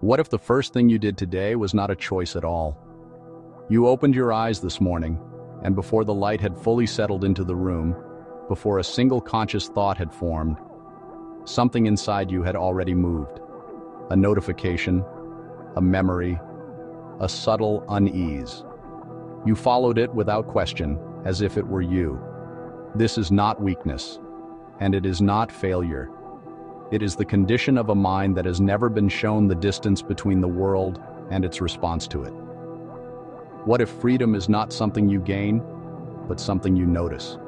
What if the first thing you did today was not a choice at all? You opened your eyes this morning, and before the light had fully settled into the room, before a single conscious thought had formed, something inside you had already moved. A notification, a memory, a subtle unease. You followed it without question, as if it were you. This is not weakness, and it is not failure. It is the condition of a mind that has never been shown the distance between the world and its response to it. What if freedom is not something you gain, but something you notice?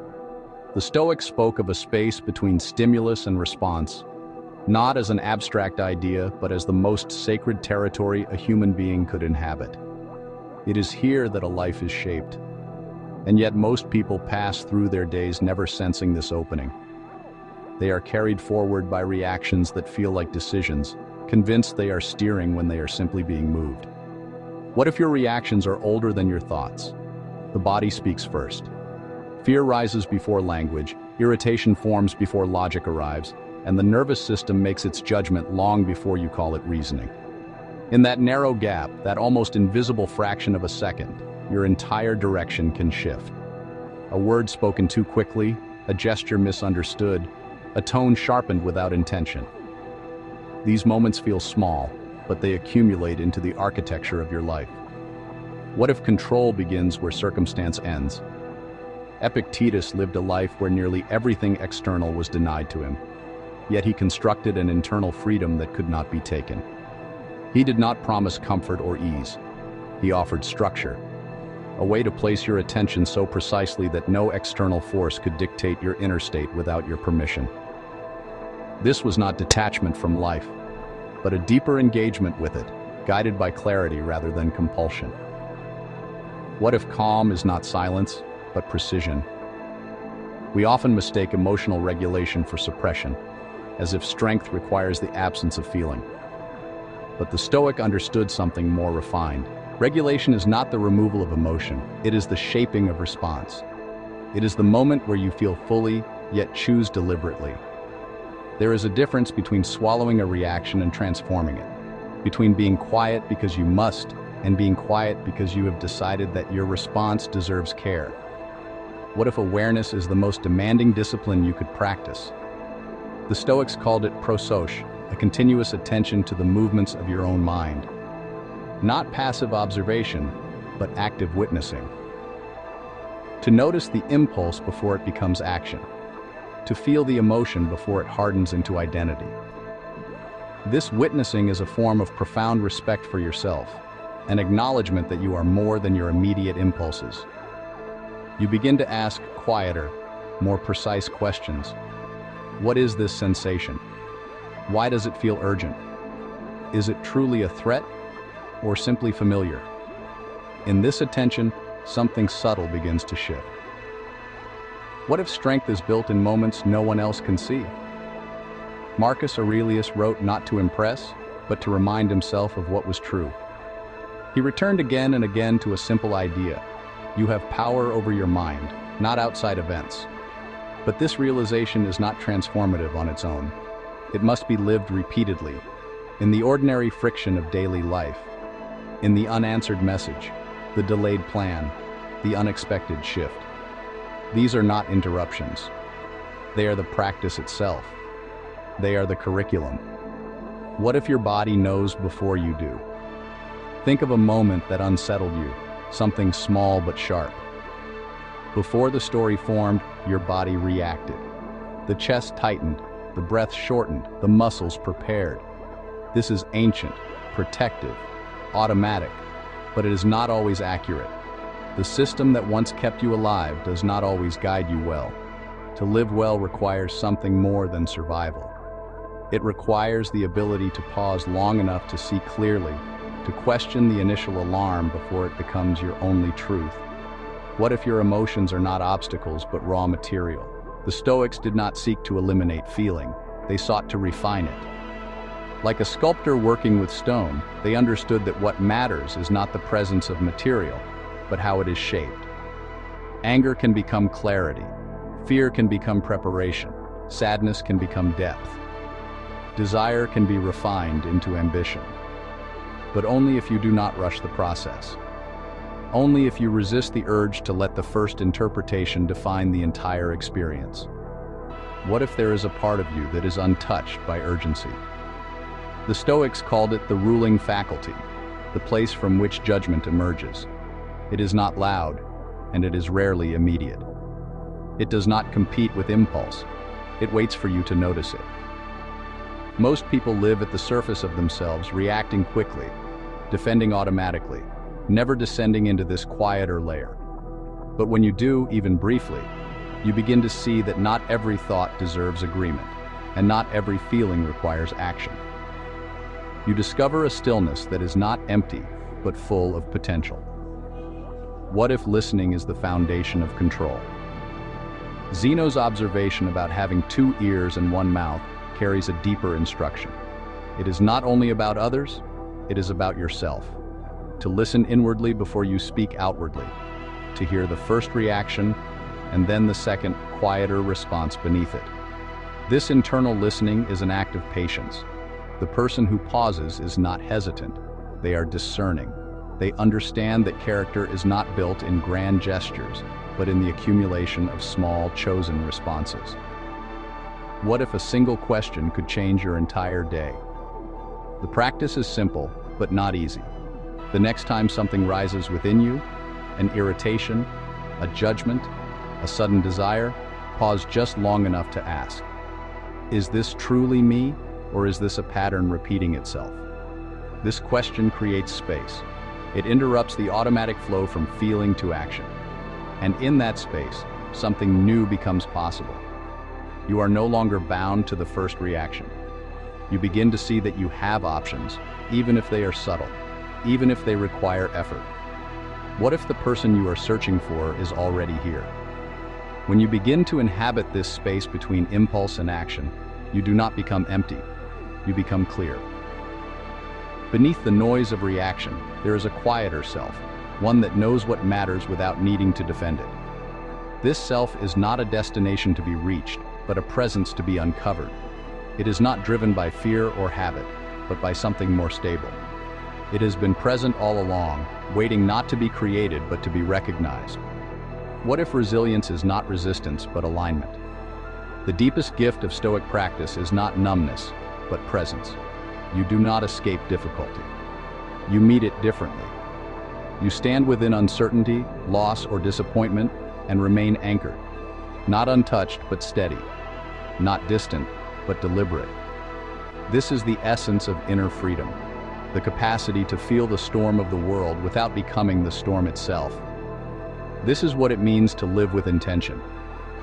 The Stoics spoke of a space between stimulus and response, not as an abstract idea, but as the most sacred territory a human being could inhabit. It is here that a life is shaped, and yet most people pass through their days never sensing this opening. They are carried forward by reactions that feel like decisions, convinced they are steering when they are simply being moved. What if your reactions are older than your thoughts? The body speaks first. Fear rises before language, irritation forms before logic arrives, and the nervous system makes its judgment long before you call it reasoning. In that narrow gap, that almost invisible fraction of a second, your entire direction can shift. A word spoken too quickly, a gesture misunderstood, a tone sharpened without intention. These moments feel small, but they accumulate into the architecture of your life. What if control begins where circumstance ends? Epictetus lived a life where nearly everything external was denied to him, yet he constructed an internal freedom that could not be taken. He did not promise comfort or ease. He offered structure, a way to place your attention so precisely that no external force could dictate your inner state without your permission. This was not detachment from life, but a deeper engagement with it, guided by clarity rather than compulsion. What if calm is not silence, but precision? We often mistake emotional regulation for suppression, as if strength requires the absence of feeling. But the Stoic understood something more refined. Regulation is not the removal of emotion, it is the shaping of response. It is the moment where you feel fully, yet choose deliberately. There is a difference between swallowing a reaction and transforming it, between being quiet because you must and being quiet because you have decided that your response deserves care. What if awareness is the most demanding discipline you could practice? The Stoics called it Prosochē, a continuous attention to the movements of your own mind. Not passive observation, but active witnessing. To notice the impulse before it becomes action. To feel the emotion before it hardens into identity. This witnessing is a form of profound respect for yourself, an acknowledgement that you are more than your immediate impulses. You begin to ask quieter, more precise questions. What is this sensation? Why does it feel urgent? Is it truly a threat, or simply familiar? In this attention, something subtle begins to shift. What if strength is built in moments no one else can see? Marcus Aurelius wrote not to impress, but to remind himself of what was true. He returned again and again to a simple idea. You have power over your mind, not outside events. But this realization is not transformative on its own. It must be lived repeatedly, in the ordinary friction of daily life, in the unanswered message, the delayed plan, the unexpected shift. These are not interruptions. They are the practice itself. They are the curriculum. What if your body knows before you do? Think of a moment that unsettled you, something small but sharp. Before the story formed, your body reacted. The chest tightened, the breath shortened, the muscles prepared. This is ancient, protective, automatic, but it is not always accurate. The system that once kept you alive does not always guide you well. To live well requires something more than survival. It requires the ability to pause long enough to see clearly, to question the initial alarm before it becomes your only truth. What if your emotions are not obstacles but raw material? The Stoics did not seek to eliminate feeling, they sought to refine it. Like a sculptor working with stone, they understood that what matters is not the presence of material, but how it is shaped. Anger can become clarity, fear can become preparation, sadness can become depth. Desire can be refined into ambition. but only if you do not rush the process. Only if you resist the urge to let the first interpretation define the entire experience. What if there is a part of you that is untouched by urgency? The Stoics called it the ruling faculty, the place from which judgment emerges. It is not loud, and it is rarely immediate. It does not compete with impulse. It waits for you to notice it. Most people live at the surface of themselves, reacting quickly, defending automatically, never descending into this quieter layer. But when you do, even briefly, you begin to see that not every thought deserves agreement, and not every feeling requires action. You discover a stillness that is not empty, but full of potential. What if listening is the foundation of control? Zeno's observation about having 2 ears and 1 mouth carries a deeper instruction. It is not only about others, it is about yourself. To listen inwardly before you speak outwardly, to hear the first reaction and then the second, quieter response beneath it. This internal listening is an act of patience. The person who pauses is not hesitant. They are discerning. They understand that character is not built in grand gestures, but in the accumulation of small, chosen responses. What if a single question could change your entire day? The practice is simple, but not easy. The next time something rises within you, an irritation, a judgment, a sudden desire, pause just long enough to ask, is this truly me, or is this a pattern repeating itself? This question creates space. It interrupts the automatic flow from feeling to action. And in that space, something new becomes possible. You are no longer bound to the first reaction. You begin to see that you have options, even if they are subtle, even if they require effort. What if the person you are searching for is already here? When you begin to inhabit this space between impulse and action, you do not become empty. You become clear. Beneath the noise of reaction, there is a quieter self, one that knows what matters without needing to defend it. This self is not a destination to be reached, but a presence to be uncovered. It is not driven by fear or habit, but by something more stable. It has been present all along, waiting not to be created but to be recognized. What if resilience is not resistance but alignment? The deepest gift of Stoic practice is not numbness, but presence. You do not escape difficulty. You meet it differently. You stand within uncertainty, loss, or disappointment and remain anchored. Not untouched, but steady. Not distant, but deliberate. This is the essence of inner freedom, the capacity to feel the storm of the world without becoming the storm itself. This is what it means to live with intention,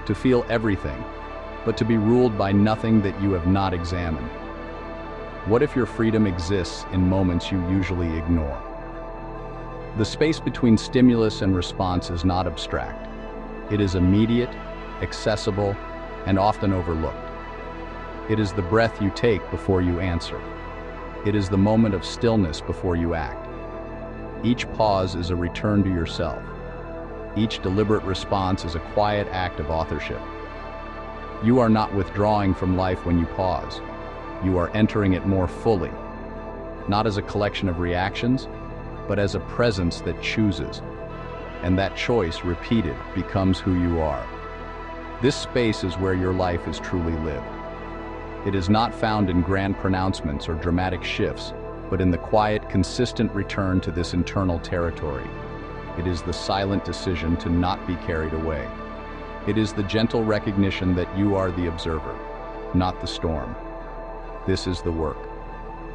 to feel everything, but to be ruled by nothing that you have not examined. What if your freedom exists in moments you usually ignore? The space between stimulus and response is not abstract. It is immediate, accessible, and often overlooked. It is the breath you take before you answer. It is the moment of stillness before you act. Each pause is a return to yourself. Each deliberate response is a quiet act of authorship. You are not withdrawing from life when you pause. You are entering it more fully, not as a collection of reactions, but as a presence that chooses. And that choice, repeated, becomes who you are. This space is where your life is truly lived. It is not found in grand pronouncements or dramatic shifts, but in the quiet, consistent return to this internal territory. It is the silent decision to not be carried away. It is the gentle recognition that you are the observer, not the storm. This is the work,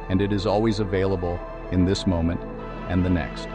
and it is always available in this moment and the next.